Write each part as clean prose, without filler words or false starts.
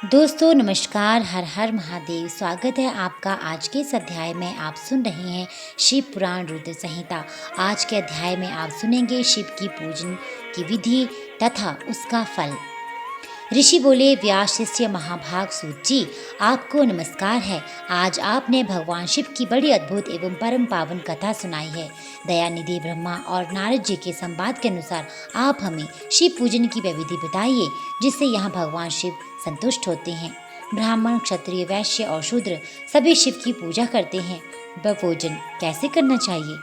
दोस्तों नमस्कार, हर हर महादेव। स्वागत है आपका आज के इस अध्याय में। आप सुन रहे हैं शिव पुराण रुद्र संहिता। आज के अध्याय में आप सुनेंगे शिव की पूजन की विधि तथा उसका फल। ऋषि बोले, व्यास शिष्य महाभाग सूत जी, आपको नमस्कार है। आज आपने भगवान शिव की बड़ी अद्भुत एवं परम पावन कथा सुनाई है। दयानिधि ब्रह्मा और नारद जी के संवाद के अनुसार आप हमें शिव पूजन की वह विधि बताइए जिससे यहाँ भगवान शिव संतुष्ट होते हैं। ब्राह्मण, क्षत्रिय, वैश्य और शूद्र सभी शिव की पूजा करते हैं। वह पूजन कैसे करना चाहिए?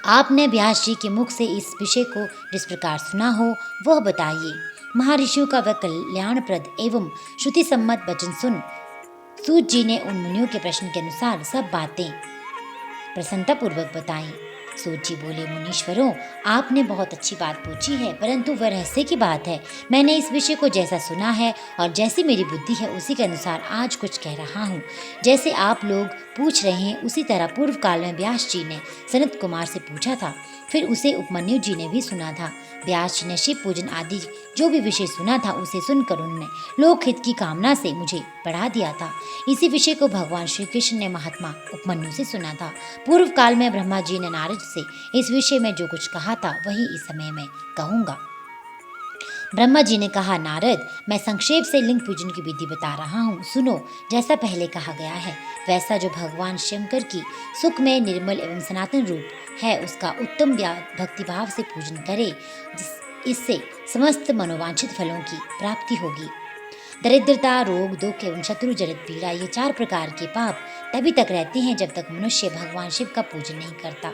आपने व्यास जी के मुख से इस विषय को जिस प्रकार सुना हो वह बताइए। महर्षियों का वह कल्याणप्रद एवं श्रुति सम्मत वचन सुन सूत जी ने उन मुनियों के प्रश्न के अनुसार सब बातें प्रसन्नतापूर्वक बताई। सूत जी बोले, मुनीश्वरों, आपने बहुत अच्छी बात पूछी है, परंतु वह रहस्य की बात है। मैंने इस विषय को जैसा सुना है और जैसी मेरी बुद्धि है उसी के अनुसार आज कुछ कह रहा हूँ। जैसे आप लोग पूछ रहे हैं उसी तरह पूर्व काल में व्यास जी ने सनत कुमार से पूछा था, फिर उसे उपमन्यु जी ने भी सुना था। व्यास जी ने शिव पूजन आदि जो भी विषय सुना था उसे सुनकर उन्होंने लोकहित की कामना से मुझे पढ़ा दिया था। इसी विषय को भगवान श्री कृष्ण ने महात्मा उपमन्यु से सुना था। पूर्व काल में ब्रह्मा जी ने नारद से इस विषय में जो कुछ कहा था वही इस समय मैं कहूँगा। ब्रह्मा जी ने कहा, नारद, मैं संक्षेप से लिंग पूजन की विधि बता रहा हूँ, सुनो। जैसा पहले कहा गया है वैसा जो भगवान शंकर की सुख में निर्मल एवं सनातन रूप है उसका उत्तम भक्तिभाव से पूजन करे, इससे समस्त मनोवांछित फलों की प्राप्ति होगी। दरिद्रता, रोग, दुख एवं शत्रु जनित पीड़ा, ये 4 प्रकार के पाप तभी तक रहते हैं जब तक मनुष्य भगवान शिव का पूजन नहीं करता।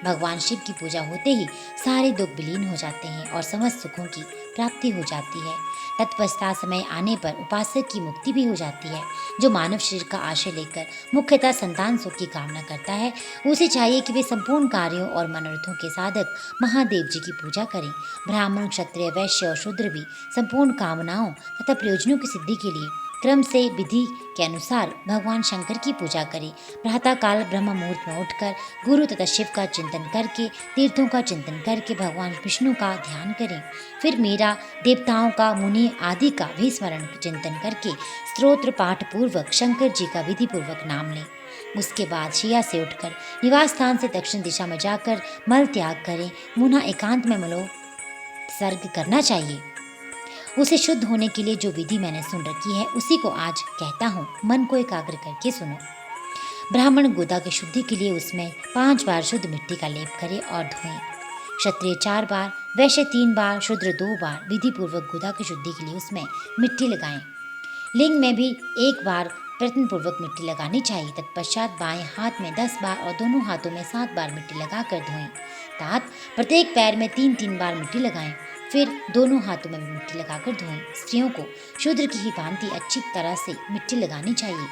भगवान शिव की पूजा होते ही सारे दुख विलीन हो जाते हैं और समस्त सुखों की प्राप्ति हो जाती है। तत्पश्चात समय आने पर उपासक की मुक्ति भी हो जाती है। जो मानव शरीर का आश्रय लेकर मुख्यतः संतान सुख की कामना करता है उसे चाहिए कि वे संपूर्ण कार्यों और मनोरथों के साधक महादेव जी की पूजा करें। ब्राह्मण, क्षत्रिय, वैश्य और शूद्र भी संपूर्ण कामनाओं तथा प्रयोजनों की सिद्धि के लिए क्रम से विधि के अनुसार भगवान शंकर की पूजा करें। प्रातः काल ब्रह्म मुहूर्त में उठकर गुरु तथा शिव का चिंतन करके, तीर्थों का चिंतन करके भगवान विष्णु का ध्यान करें। फिर मेरा, देवताओं का, मुनि आदि का भी स्मरण चिंतन करके स्तोत्र पाठ पूर्वक शंकर जी का विधि पूर्वक नाम लें। उसके बाद शैया से उठकर निवास स्थान से दक्षिण दिशा में जाकर मल त्याग करें। पुनः एकांत में मलोत्सर्ग करना चाहिए। उसे शुद्ध होने के लिए जो विधि मैंने सुन रखी है उसी को आज कहता हूँ, मन को एकाग्र करके सुनो। ब्राह्मण गोदा की शुद्धि के लिए उसमें 5 बार शुद्ध मिट्टी का लेप करे और धोएं। क्षत्रिय 4 बार, वैश्य 3 बार, शूद्र 2 बार विधि पूर्वक गोदा की शुद्धि के लिए उसमें मिट्टी लगाएं। लिंग में भी 1 बार प्रयत्न पूर्वक मिट्टी लगानी चाहिए। तत्पश्चात बाएं हाथ में 10 बार और दोनों हाथों में 7 बार मिट्टी लगाकर धोएं। तात प्रत्येक पैर में 3-3 बार मिट्टी लगाएं। फिर दोनों हाथों में मिट्टी लगाकर धोएं। स्त्रियों को शूद्र की ही भांति अच्छी तरह से मिट्टी लगानी चाहिए।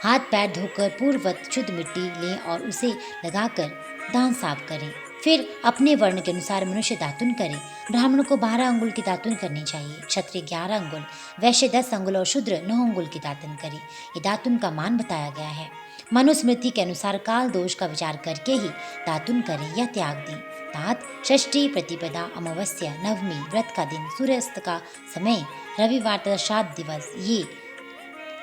हाथ पैर धोकर पूर्ववत शुद्ध मिट्टी लें और उसे लगाकर दांत साफ करें। फिर अपने वर्ण के अनुसार मनुष्य दातुन करे। ब्राह्मण को 12 अंगुल की दातुन करनी चाहिए, क्षत्रिय 11 अंगुल, वैश्य 10 अंगुल और शूद्र 9 अंगुल की दातुन करे। ये दातुन का मान बताया गया है। मनुस्मृति के अनुसार काल दोष का विचार करके ही दातुन करें या त्याग दें। तात षष्ठी, प्रतिपदा, अमावस्या, नवमी, व्रत का दिन, सूर्यास्त का समय, रविवार तथा श्राद्ध दिवस ये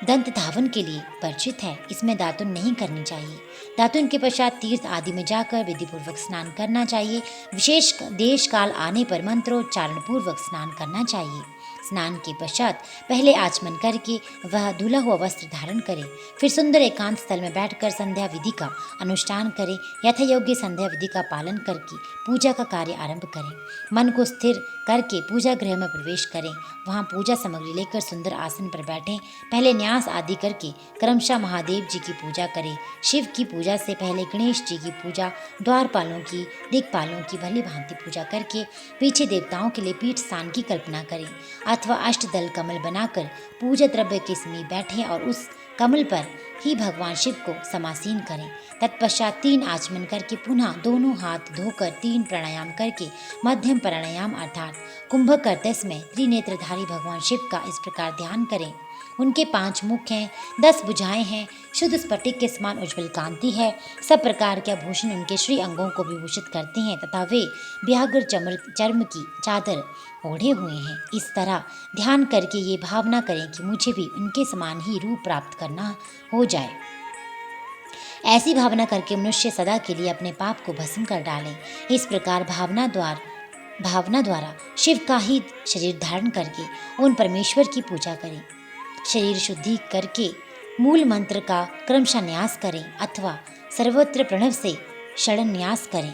दंत धावन के लिए परिचित है। इसमें दातुन नहीं करनी चाहिए। दातुन के पश्चात तीर्थ आदि में जाकर विधि पूर्वक स्नान करना चाहिए। विशेष देश काल आने पर मंत्रोच्चारण पूर्वक स्नान करना चाहिए। स्नान के पश्चात पहले आचमन करके वह धुला हुआ वस्त्र धारण करे। फिर सुंदर एकांत स्थल में बैठकर संध्या विधि का अनुष्ठान करें। यथा योग्य संध्या विधि का पालन करके पूजा का कार्य आरंभ करें। मन को स्थिर करके पूजा गृह में प्रवेश करें। वहाँ पूजा सामग्री लेकर सुंदर आसन पर बैठें। पहले न्यास आदि करके क्रमशः महादेव जी की पूजा करें। शिव की पूजा से पहले गणेश जी की पूजा, द्वारपालों की, दिक्पालों की भली भांति पूजा करके पीछे देवताओं के लिए पीठ स्थान की कल्पना करें अथवा अष्टदल कमल बनाकर पूजा द्रव्य के समीप बैठें और उस कमल पर ही भगवान शिव को समासीन करें। तत्पश्चात 3 आचमन करके पुनः दोनों हाथ धोकर 3 प्राणायाम करके मध्यम प्राणायाम अर्थात कुंभक करते समय त्रिनेत्रधारी भगवान शिव का इस प्रकार ध्यान करें। उनके 5 मुख हैं, 10 भुजाएं हैं, शुद्ध स्फटिक के समान उज्ज्वल कांति है। सब प्रकार के आभूषण उनके श्री अंगों को विभूषित करते हैं तथा वे व्याघ्र चर्म की चादर ओढ़े हुए हैं। इस तरह ध्यान करके ये भावना करें कि मुझे भी उनके समान ही रूप प्राप्त करना हो जाए। ऐसी भावना करके मनुष्य सदा के लिए अपने पाप को भस्म कर डाले। इस प्रकार भावना द्वारा शिव का ही शरीर धारण करके उन परमेश्वर की पूजा करें। शरीर शुद्धि करके मूल मंत्र का क्रमशः न्यास करें अथवा सर्वत्र प्रणव से षडन न्यास करें।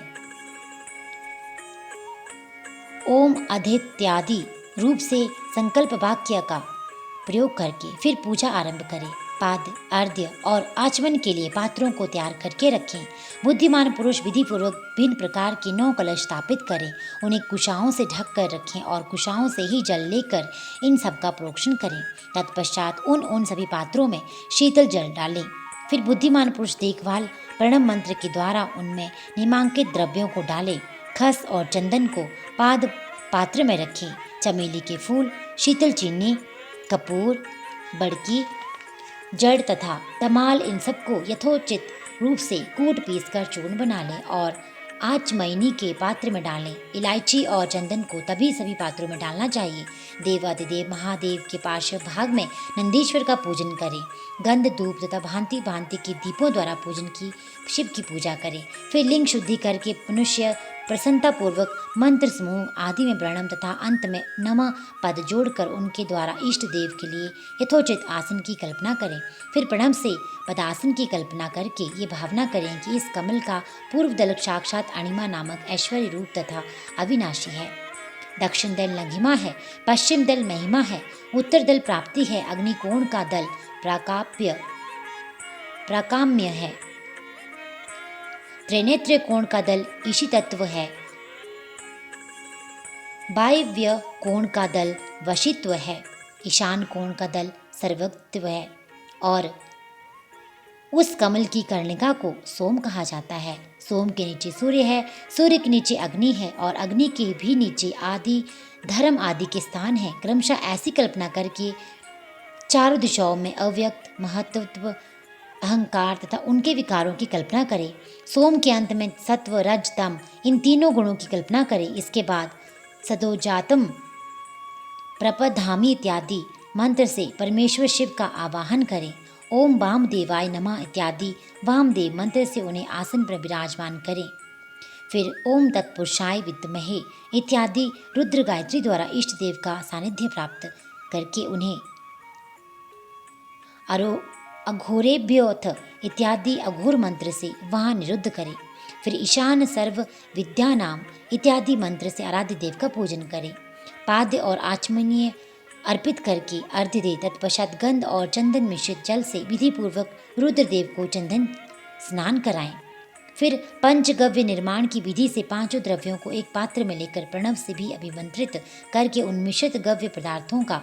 ओम अधेत्यादि रूप से संकल्प वाक्य का प्रयोग करके फिर पूजा आरंभ करें। पाद्य, अर्घ्य और आचमन के लिए पात्रों को तैयार करके रखें। बुद्धिमान पुरुष विधि पूर्वक भिन्न प्रकार के 9 कलश स्थापित करें। उन्हें कुशाओं से ढक कर रखें और कुशाओं से ही जल लेकर इन सब का प्रोक्षण करें। तत्पश्चात उन सभी पात्रों में शीतल जल डालें। फिर बुद्धिमान पुरुष देखभाल प्रणव मंत्र के द्वारा उनमें निमांकित द्रव्यों को डालें। खस और चंदन को पात्र में रखें। चमेली के फूल, शीतल चीनी, कपूर, बड़की, जड़ तथा तमाल इन सबको यथोचित रूप से कूट पीस कर चूर्ण बना लें और आचमनी के पात्र में डालें। इलायची और चंदन को तभी सभी पात्रों में डालना चाहिए। देवादिदेव महादेव के पार्श्व भाग में नंदीश्वर का पूजन करें। गंध, धूप तथा भांति भांति के दीपों द्वारा शिव की पूजा करें। फिर लिंग शुद्धि करके मनुष्य प्रसन्नता पूर्वक मंत्र समूह आदि में प्रणम तथा अंत में नमः पद जोड़कर उनके द्वारा इष्ट देव के लिए यथोचित आसन की कल्पना करें। फिर प्रणव से पदासन की कल्पना करके ये भावना करें कि इस कमल का पूर्व दल साक्षात अणिमा नामक ऐश्वर्य रूप तथा अविनाशी है। दक्षिण दल लघिमा है, पश्चिम दल महिमा है, उत्तर दल प्राप्ति है, अग्निकोण का दल प्राकाम्य है, त्रिनेत्र कोण का दल ईशी तत्व है, वायव्य कोण का दल वशित्व है, ईशान कोण का दल सर्वत्व है और उस कमल की कर्णिका को सोम कहा जाता है। सोम के नीचे सूर्य है, सूर्य के नीचे अग्नि है और अग्नि के भी नीचे आदि धर्म आदि के स्थान है। क्रमशः ऐसी कल्पना करके चारों दिशाओं में अव्यक्त महत्व, अहंकार तथा उनके विकारों की कल्पना करें। सोम के अंत में सत्व, रज, तम इन तीनों गुणों की कल्पना करें। इसके बाद सदोजातम, प्रपधामी इत्यादि मंत्र से परमेश्वर शिव का आवाहन करें। ओम वामदेवाय नमः इत्यादि वामदेव मंत्र से उन्हें आसन पर विराजमान करें। फिर ओम तत्पुरुषाय विद्महे इत्यादि रुद्र गायत्री द्वारा इष्ट देव का सानिध्य प्राप्त करके उन्हें अघोरेभ्योऽथ इत्यादि अघोर मंत्र से वहाँ निरुद्ध करें। फिर ईशान सर्व विद्यानाम इत्यादि मंत्र से आराध्य देव का पूजन करें। पाद्य और आचमनीय अर्पित करके अर्घ्य दे। तत्पश्चात गंध और चंदन मिश्रित जल से विधि पूर्वक रुद्रदेव को चंदन स्नान कराएं। फिर पंचगव्य निर्माण की विधि से 5 द्रव्यों को एक पात्र में लेकर प्रणव से भी अभिमंत्रित करके उन मिश्रित गव्य पदार्थों का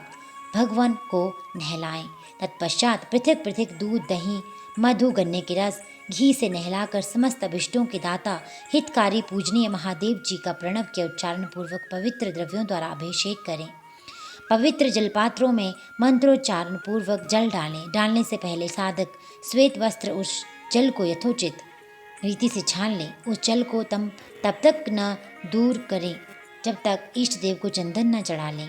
भगवान को नहलाएं। तत्पश्चात पृथक पृथक दूध, दही, मधु, गन्ने के रस, घी से नहलाकर समस्त अभिष्टों के दाता हितकारी पूजनीय महादेव जी का प्रणव के उच्चारण पूर्वक पवित्र द्रव्यों द्वारा अभिषेक करें। पवित्र जलपात्रों में मंत्रोच्चारण पूर्वक जल डालें। डालने से पहले साधक श्वेत वस्त्र उस जल को यथोचित रीति से छान लें। उस जल को तब तक न दूर करें जब तक इष्ट देव को चंदन न चढ़ा लें।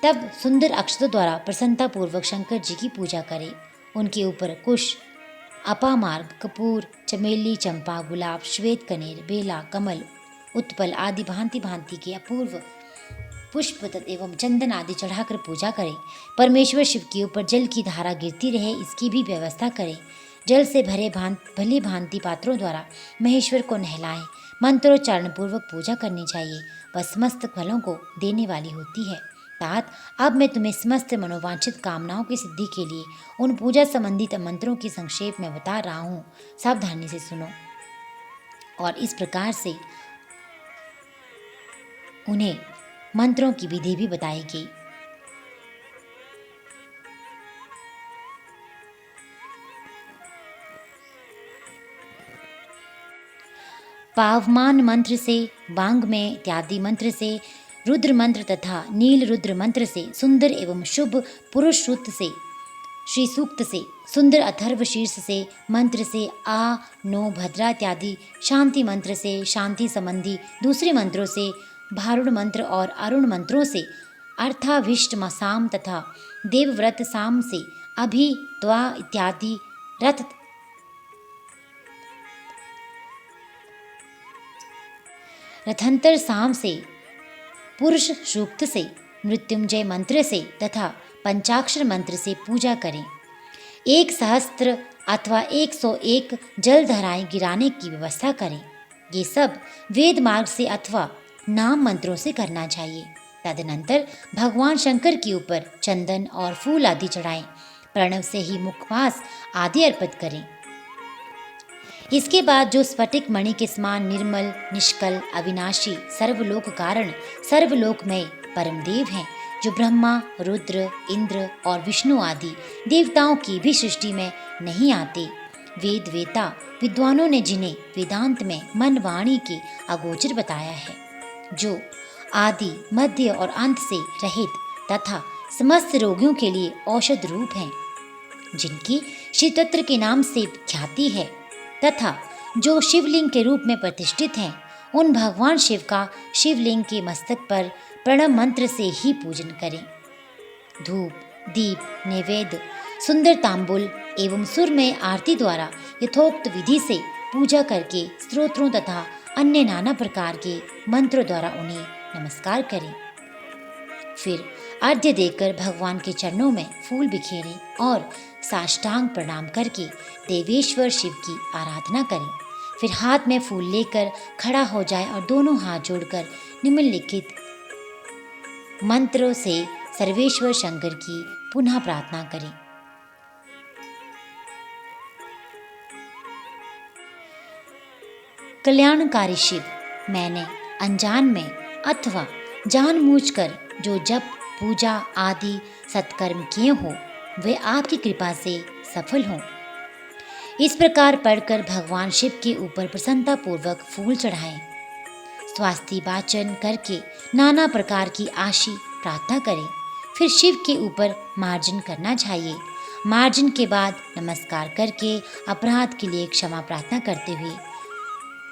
तब सुंदर अक्षतों द्वारा प्रसन्नता पूर्वक शंकर जी की पूजा करें। उनके ऊपर कुश, अपामार्ग, कपूर, चमेली, चंपा, गुलाब, श्वेत कनेर, बेला, कमल, उत्पल आदि भांति भांति के अपूर्व पुष्प एवं चंदन आदि चढ़ाकर पूजा करें। परमेश्वर शिव के ऊपर जल की धारा गिरती रहे इसकी भी व्यवस्था करें। जल से भली भांति पात्रों द्वारा महेश्वर को नहलाएं। मंत्रोच्चारण पूर्वक पूजा करनी चाहिए, वह समस्त फलों को देने वाली होती है। तात अब मैं तुम्हें समस्त मनोवांछित कामनाओं की सिद्धि के लिए उन पूजा संबंधित मंत्रों की संक्षेप में बता रहा हूँ, सावधानी से सुनो। और इस प्रकार से उन्हें मंत्रों की विधि भी बताई गई। पावमान मंत्र से, वांग में इत्यादि मंत्र से, रुद्र मंत्र तथा नील रुद्र मंत्र से सुंदर एवं शुभ पुरुष सूक्त से श्री सूक्त से सुंदर अथर्व शीर्ष से मंत्र से आ नो भद्रा इत्यादि शांति मंत्र से शांति संबंधी दूसरे मंत्रों से भारुण मंत्र और अरुण मंत्रों से अर्थाभिष्ट साम तथा देवव्रत साम से अभि त्वा इत्यादि रथंतर साम से पुरुष सूक्त से मृत्युंजय मंत्र से तथा पंचाक्षर मंत्र से पूजा करें। 1 सहस्त्र अथवा 101 जलधाराएं गिराने की व्यवस्था करें। ये सब वेद मार्ग से अथवा नाम मंत्रों से करना चाहिए। तदनंतर भगवान शंकर के ऊपर चंदन और फूल आदि चढ़ाएं। प्रणव से ही मुखवास आदि अर्पित करें। इसके बाद जो स्फटिक मणि के समान निर्मल, निष्कल, अविनाशी, सर्वलोक कारण, सर्वलोकमय परमदेव हैं, जो ब्रह्मा, रुद्र, इंद्र और विष्णु आदि देवताओं की भी सृष्टि में नहीं आते, वेद वेता विद्वानों ने जिन्हें वेदांत में मन वाणी के अगोचर बताया है, जो आदि मध्य और अंत से रहित तथा समस्त रोगियों के लिए औषध रूप हैं, जिनकी शिवतत्व के नाम से ख्याति है तथा जो शिवलिंग के रूप में प्रतिष्ठित हैं, उन भगवान शिव का शिवलिंग के मस्तक पर प्रणव मंत्र से ही पूजन करें। धूप, दीप, नैवेद्य, सुंदर तांबुल एवं सुरमय आरती द्वारा यथोक्त विधि से पूजा करके स्तोत्रों तथा अन्य नाना प्रकार के मंत्रों द्वारा उन्हें नमस्कार करें। फिर अर्घ्य देकर भगवान के चरणों में फूल बिखेरें और साष्टांग प्रणाम करके देवेश्वर शिव की आराधना करें। फिर हाथ में फूल लेकर खड़ा हो जाए और दोनों हाथ जोड़कर निम्नलिखित मंत्रों से सर्वेश्वर शंकर की पुनः प्रार्थना करें। कल्याणकारी शिव, मैंने अनजान में अथवा जानबूझकर जो जप, पूजा आदि सत्कर्म किए हो, वे आपकी कृपा से सफल हों। इस प्रकार पढ़कर भगवान शिव के ऊपर प्रसन्नता पूर्वक फूल चढ़ाएं। स्वास्थ्य वाचन करके नाना प्रकार की आशी प्रार्थना करें। फिर शिव के ऊपर मार्जन करना चाहिए। मार्जन के बाद नमस्कार करके अपराध के लिए क्षमा प्रार्थना करते हुए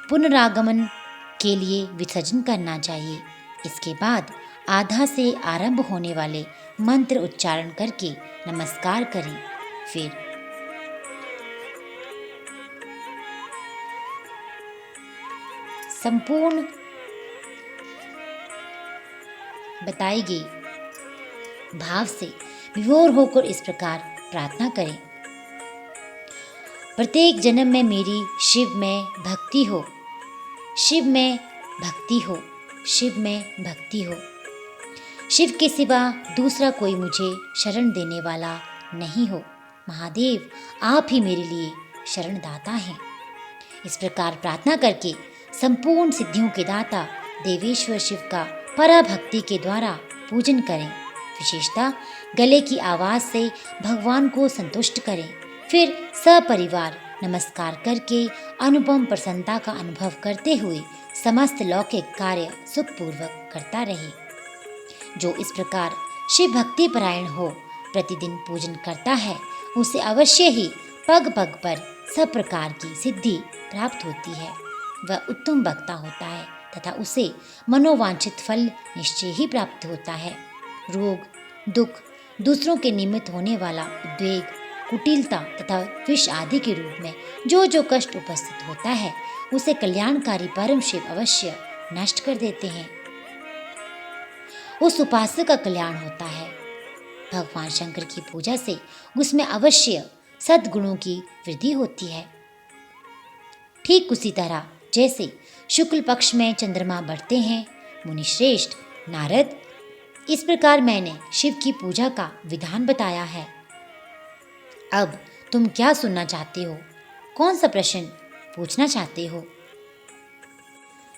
पुनरागमन के लिए विसर्जन करना चाहिए। इसके बाद आधा से आरंभ होने वाले मंत्र उच्चारण करके नमस्कार करें। फिर संपूर्ण बताई गई भाव से विभोर होकर इस प्रकार प्रार्थना करें। प्रत्येक जन्म में मेरी शिव में भक्ति हो, शिव में भक्ति हो, शिव में भक्ति हो। शिव के सिवा दूसरा कोई मुझे शरण देने वाला नहीं हो। महादेव, आप ही मेरे लिए शरणदाता हैं। इस प्रकार प्रार्थना करके संपूर्ण सिद्धियों के दाता देवेश्वर शिव का पराभक्ति के द्वारा पूजन करें। विशेषतः गले की आवाज़ से भगवान को संतुष्ट करें। फिर सपरिवार नमस्कार करके अनुपम प्रसन्नता का अनुभव करते हुए समस्त लौकिक कार्य सुखपूर्वक करता रहे। जो इस प्रकार शिव भक्ति परायण हो, प्रतिदिन पूजन करता है, उसे अवश्य ही पग पग पर सब प्रकार की सिद्धि प्राप्त होती है। वह उत्तम वक्ता होता है तथा उसे मनोवांछित फल निश्चय ही प्राप्त होता है। रोग, दुख, दूसरों के निमित्त होने वाला उद्वेग, कुटिलता तथा विष आदि के रूप में जो जो कष्ट उपस्थित होता है, उसे कल्याणकारी परम शिव अवश्य नष्ट कर देते हैं। उस उपासक का कल्याण होता है। भगवान शंकर की पूजा से उसमें अवश्य सद्गुणों की वृद्धि होती है। ठीक उसी तरह जैसे शुक्ल पक्ष में चंद्रमा बढ़ते हैं, मुनिश्रेष्ठ नारद, इस प्रकार मैंने शिव की पूजा का विधान बताया है। अब तुम क्या सुनना चाहते हो? कौन सा प्रश्न पूछना चाहते हो?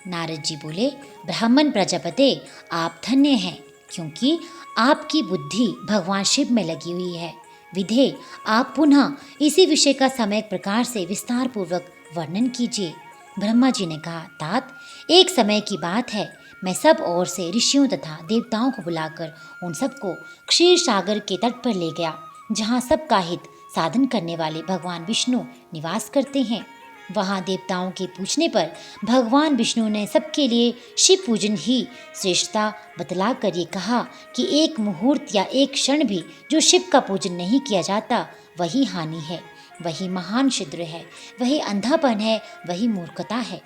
नारद जी बोले, ब्राह्मण प्रजापते, आप धन्य हैं, क्योंकि आपकी बुद्धि भगवान शिव में लगी हुई है। विधे, आप पुनः इसी विषय का सम्यक प्रकार से विस्तार पूर्वक वर्णन कीजिए। ब्रह्मा जी ने कहा, तात, एक समय की बात है, मैं सब ओर से ऋषियों तथा देवताओं को बुलाकर उन सबको क्षीर सागर के तट पर ले गया, जहाँ सबका हित साधन करने वाले भगवान विष्णु निवास करते हैं। वहाँ देवताओं के पूछने पर भगवान विष्णु ने सबके लिए शिव पूजन ही श्रेष्ठता बतलाकर ये कहा कि एक मुहूर्त या एक क्षण भी जो शिव का पूजन नहीं किया जाता वही हानि है, वही महान छिद्र है, वही अंधापन है, वही मूर्खता है।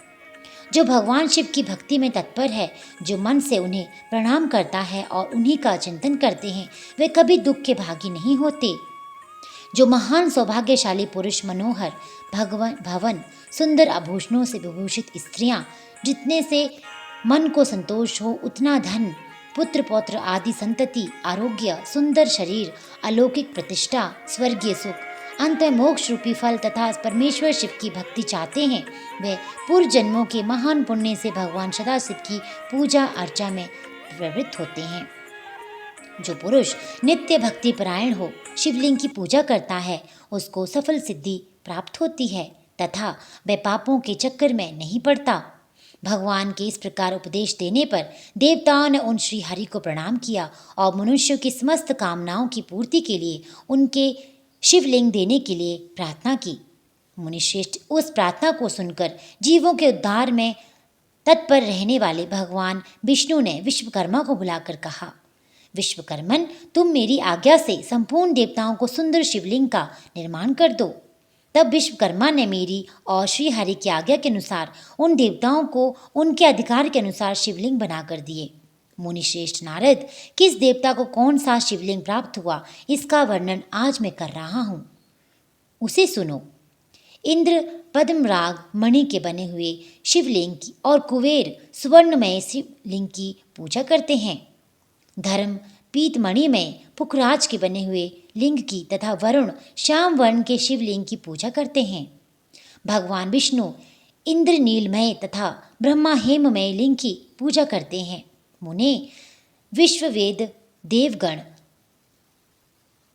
जो भगवान शिव की भक्ति में तत्पर है, जो मन से उन्हें प्रणाम करता है और उन्हीं का चिंतन करते हैं, वे कभी दुख के भागी नहीं होते। जो महान सौभाग्यशाली पुरुष मनोहर भवन सुंदर आभूषणों से विभूषित स्त्रियां, जितने से मन को संतोष हो उतना धन, पुत्र पौत्र आदि संतति, आरोग्य, सुंदर शरीर, अलौकिक प्रतिष्ठा, स्वर्गीय सुख, अंत में मोक्ष रूपी फल तथा परमेश्वर शिव की भक्ति चाहते हैं, वे पूर्व जन्मों के महान पुण्य से भगवान सदाशिव की पूजा अर्चा में प्रवृत्त होते हैं। जो पुरुष नित्य भक्ति परायण हो, शिवलिंग की पूजा करता है, उसको सफल सिद्धि प्राप्त होती है तथा वह पापों के चक्कर में नहीं पड़ता। भगवान के इस प्रकार उपदेश देने पर देवताओं ने उन श्री हरि को प्रणाम किया और मनुष्यों की समस्त कामनाओं की पूर्ति के लिए उनके शिवलिंग देने के लिए प्रार्थना की। मुनिश्रेष्ठ उस प्रार्थना को सुनकर जीवों के उद्धार में तत्पर रहने वाले भगवान विष्णु ने विश्वकर्मा को बुलाकर कहा, विश्वकर्मन, तुम मेरी आज्ञा से संपूर्ण देवताओं को सुंदर शिवलिंग का निर्माण कर दो। तब विश्वकर्मा ने मेरी और श्री हरि की आज्ञा के अनुसार उन देवताओं को उनके अधिकार के अनुसार शिवलिंग बनाकर दिए। मुनिश्रेष्ठ नारद, किस देवता को कौन सा शिवलिंग प्राप्त हुआ, इसका वर्णन आज मैं कर रहा हूँ, उसे सुनो। इंद्र पद्मराग मणि के बने हुए शिवलिंग की और कुबेर सुवर्णमय शिवलिंग की पूजा करते हैं। धर्म पीतमणि में पुखराज के बने हुए लिंग की तथा वरुण श्याम वर्ण के शिवलिंग की पूजा करते हैं। भगवान विष्णु इंद्र नीलमय तथा ब्रह्मा हेममय लिंग की पूजा करते हैं। मुने, विश्ववेद देवगण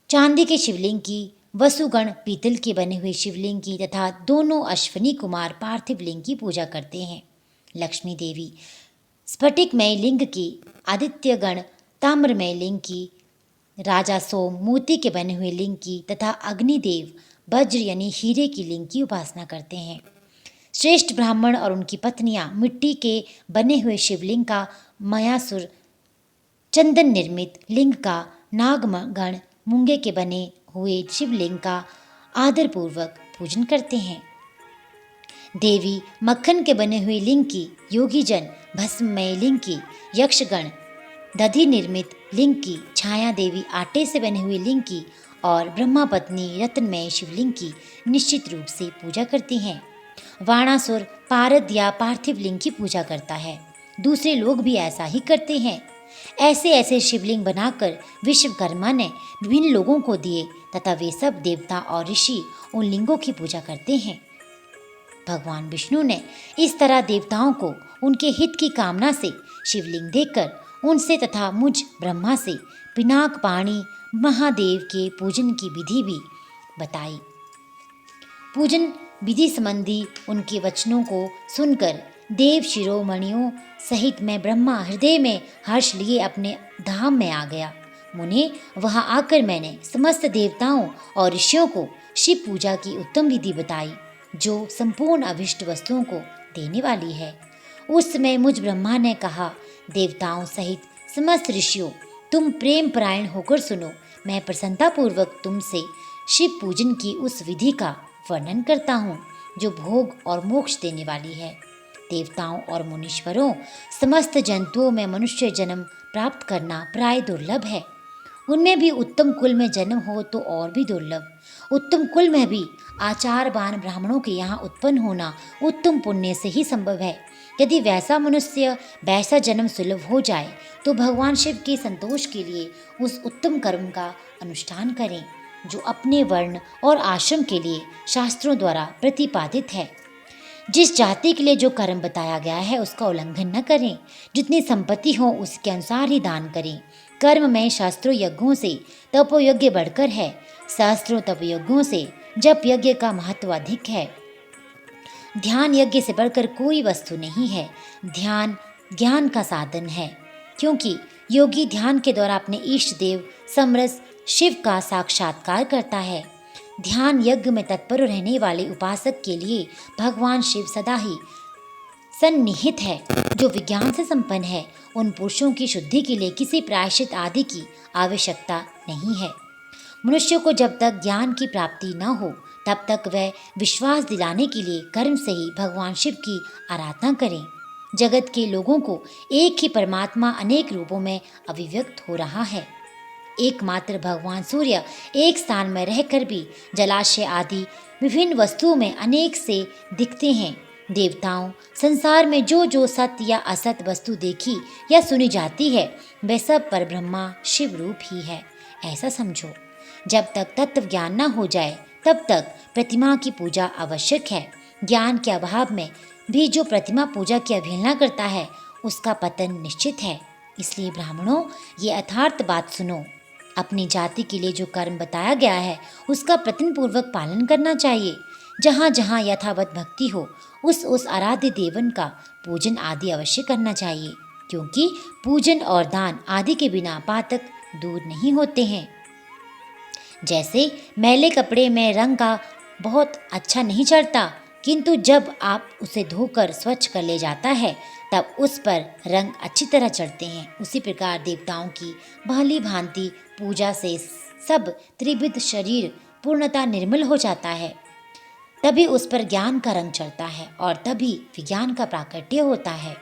चांदी के शिवलिंग की, वसुगण पीतल के बने हुए शिवलिंग की तथा दोनों अश्विनी कुमार पार्थिव लिंग की पूजा करते हैं। लक्ष्मी देवी स्फटिकमय लिंग की, आदित्यगण ताम्रमय लिंग की, राजा सोम मोती के बने हुए लिंग की तथा अग्निदेव वज्र यानी हीरे की लिंग की उपासना करते हैं। श्रेष्ठ ब्राह्मण और उनकी पत्नियां मिट्टी के बने हुए शिवलिंग का, मयासुर चंदन निर्मित लिंग का, नागगण मूंगे के बने हुए शिवलिंग का आदरपूर्वक पूजन करते हैं। देवी मक्खन के बने हुए लिंग की, योगी जन भस्ममय लिंग की, यक्षगण दधि निर्मित लिंग की, छाया देवी आटे से बने हुए लिंग की और ब्रह्मा पत्नी रत्नमय शिवलिंग की निश्चित रूप से पूजा करती हैं। वाणासुर पारद या पार्थिव लिंग की पूजा करता है। दूसरे लोग भी ऐसा ही करते हैं। ऐसे ऐसे शिवलिंग बनाकर विश्वकर्मा ने विभिन्न लोगों को दिए तथा वे सब देवता और ऋषि उन लिंगों की पूजा करते हैं। भगवान विष्णु ने इस तरह देवताओं को उनके हित की कामना से शिवलिंग देकर उनसे तथा मुझ ब्रह्मा से पिनाक पाणी महादेव के पूजन की विधि भी बताई। पूजन विधि संबंधी उनके वचनों को सुनकर देव शिरोमणियों सहित मैं ब्रह्मा हृदय में हर्ष लिए अपने धाम में आ गया। मुने, वहां आकर मैंने समस्त देवताओं और ऋषियों को शिव पूजा की उत्तम विधि बताई, जो संपूर्ण अभिष्ट वस्तुओं को देने वाली है। उस समय मुझ ब्रह्मा ने कहा, देवताओं सहित समस्त ऋषियों, तुम प्रेम परायण होकर सुनो। मैं प्रसन्नतापूर्वक तुमसे शिव पूजन की उस विधि का वर्णन करता हूँ, जो भोग और मोक्ष देने वाली है। देवताओं और मुनीश्वरों, समस्त जंतुओं में मनुष्य जन्म प्राप्त करना प्राय दुर्लभ है। उनमें भी उत्तम कुल में जन्म हो तो और भी दुर्लभ। उत्तम कुल में भी आचारवान ब्राह्मणों के यहाँ उत्पन्न होना उत्तम पुण्य से ही संभव है। यदि वैसा मनुष्य वैसा जन्म सुलभ हो जाए तो भगवान शिव के संतोष के लिए उस उत्तम कर्म का अनुष्ठान करें, जो अपने वर्ण और आश्रम के लिए शास्त्रों द्वारा प्रतिपादित है। जिस जाति के लिए जो कर्म बताया गया है उसका उल्लंघन न करें। जितनी संपत्ति हो उसके अनुसार ही दान करें। कर्म में शास्त्रों यज्ञों से तपोयज्ञ बढ़कर है। शास्त्रों तपयज्ञों से जप यज्ञ का महत्व अधिक है। ध्यान यज्ञ से बढ़कर कोई वस्तु नहीं है। ध्यान ज्ञान का साधन है, क्योंकि योगी ध्यान के द्वारा अपने इष्ट देव समरस शिव का साक्षात्कार करता है। ध्यान यज्ञ में तत्पर रहने वाले उपासक के लिए भगवान शिव सदा ही सन्निहित है। जो विज्ञान से संपन्न है, उन पुरुषों की शुद्धि के लिए किसी प्रायश्चित आदि की आवश्यकता नहीं है। मनुष्य को जब तक ज्ञान की प्राप्ति न हो, तब तक वह विश्वास दिलाने के लिए कर्म से ही भगवान शिव की आराधना करें। जगत के लोगों को एक ही परमात्मा अनेक रूपों में अभिव्यक्त हो रहा है। एकमात्र भगवान सूर्य एक स्थान में रहकर भी जलाशय आदि विभिन्न वस्तुओं में अनेक से दिखते हैं। देवताओं, संसार में जो जो सत्य या असत वस्तु देखी या सुनी जाती है, वह सब परब्रह्मा शिव रूप ही है, ऐसा समझो। जब तक तत्व ज्ञान न हो जाए, तब तक प्रतिमा की पूजा आवश्यक है। ज्ञान के अभाव में भी जो प्रतिमा पूजा की अवहेलना करता है, उसका पतन निश्चित है। इसलिए ब्राह्मणों, ये यथार्थ बात सुनो। अपनी जाति के लिए जो कर्म बताया गया है, उसका प्रयत्नपूर्वक पालन करना चाहिए। जहाँ जहाँ यथावत भक्ति हो, उस आराध्य देवन का पूजन आदि अवश्य करना चाहिए, क्योंकि पूजन और दान आदि के बिना पातक दूर नहीं होते हैं। जैसे मैले कपड़े में रंग का बहुत अच्छा नहीं चढ़ता, किंतु जब आप उसे धोकर स्वच्छ कर ले जाता है, तब उस पर रंग अच्छी तरह चढ़ते हैं। उसी प्रकार देवताओं की भली भांति पूजा से सब त्रिविध शरीर पूर्णतः निर्मल हो जाता है। तभी उस पर ज्ञान का रंग चढ़ता है और तभी विज्ञान का प्राकट्य होता है।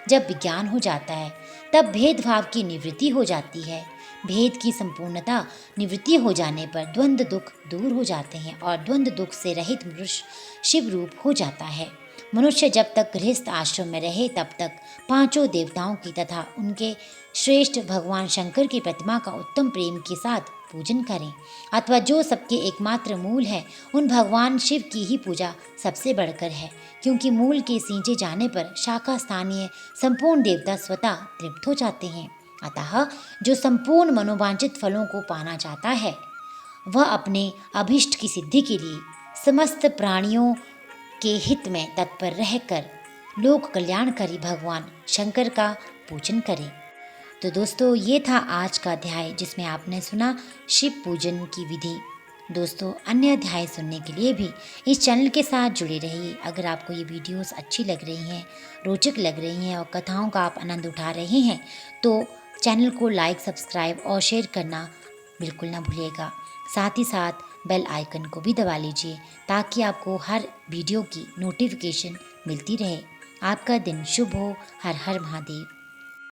जब विज्ञान हो जाता है, तब भेदभाव की निवृत्ति हो जाती है। भेद की संपूर्णता निवृत्ति हो जाने पर द्वंद्व दुख दूर हो जाते हैं और द्वंद्व दुख से रहित पुरुष शिव रूप हो जाता है। मनुष्य जब तक गृहस्थ आश्रम में रहे, तब तक पांचों देवताओं की तथा उनके श्रेष्ठ भगवान शंकर की प्रतिमा का उत्तम प्रेम के साथ पूजन करें, अथवा जो सबके एकमात्र मूल है, उन भगवान शिव की ही पूजा सबसे बढ़कर है, क्योंकि मूल के सींचे जाने पर शाखा स्थानीय संपूर्ण देवता स्वतः तृप्त हो जाते हैं। अतः जो संपूर्ण मनोवांछित फलों को पाना चाहता है, वह अपने अभिष्ट की सिद्धि के लिए समस्त प्राणियों के हित में तत्पर रहकर लोक कल्याणकारी भगवान शंकर का पूजन करें। तो दोस्तों, ये था आज का अध्याय, जिसमें आपने सुना शिव पूजन की विधि। दोस्तों, अन्य अध्याय सुनने के लिए भी इस चैनल के साथ जुड़े रहिए। अगर आपको ये वीडियोस अच्छी लग रही हैं, रोचक लग रही हैं और कथाओं का आप आनंद उठा रहे हैं, तो चैनल को लाइक, सब्सक्राइब और शेयर करना बिल्कुल ना भूलिएगा। साथ ही साथ बेल आइकन को भी दबा लीजिए, ताकि आपको हर वीडियो की नोटिफिकेशन मिलती रहे। आपका दिन शुभ हो। हर हर महादेव।